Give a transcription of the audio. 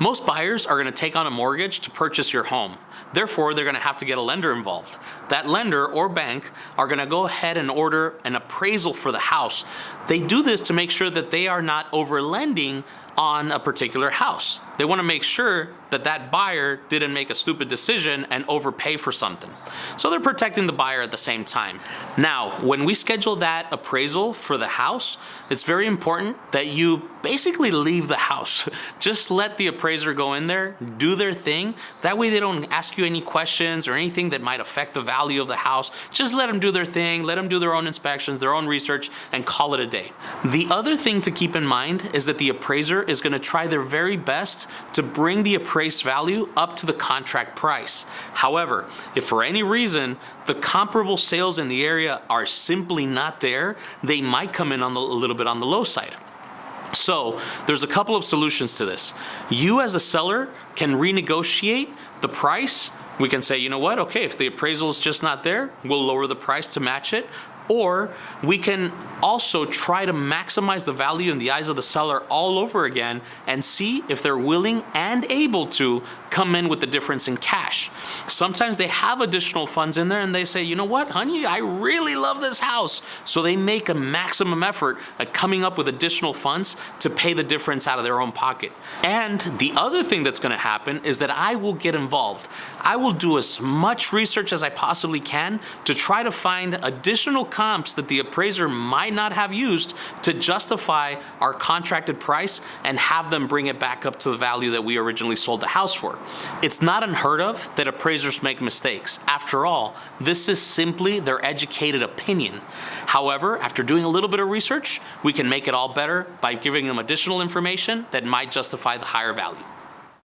Most buyers are going to take on a mortgage to purchase your home. Therefore, they're going to have to get a lender involved. That lender or bank are going to go ahead and order an appraisal for the house. They do this to make sure that they are not over-lending on a particular house. They want to make sure that that buyer didn't make a stupid decision and overpay for something. So they're protecting the buyer at the same time. Now, when we schedule that appraisal for the house, it's very important that you basically leave the house. Just let the appraiser go in there, do their thing. That way they don't ask you any questions or anything that might affect the value of the house. Just let them do their thing, let them do their own inspections, their own research, and call it a day. The other thing to keep in mind is that the appraiser is going to try their very best to bring the appraised value up to the contract price. However, if for any reason the comparable sales in the area are simply not there, they might come in on a little bit on the low side. So there's a couple of solutions to this. You as a seller can renegotiate the price. We can say, you know what, okay, if the appraisal is just not there, we'll lower the price to match it. Or we can also try to maximize the value in the eyes of the seller all over again and see if they're willing and able to come in with the difference in cash. Sometimes they have additional funds in there and they say, you know what, honey, I really love this house. So they make a maximum effort at coming up with additional funds to pay the difference out of their own pocket. And the other thing that's going to happen is that I will get involved. I will do as much research as I possibly can to try to find additional comps that the appraiser might not have used to justify our contracted price and have them bring it back up to the value that we originally sold the house for. It's not unheard of that appraisers make mistakes. After all, this is simply their educated opinion. However, after doing a little bit of research, we can make it all better by giving them additional information that might justify the higher value.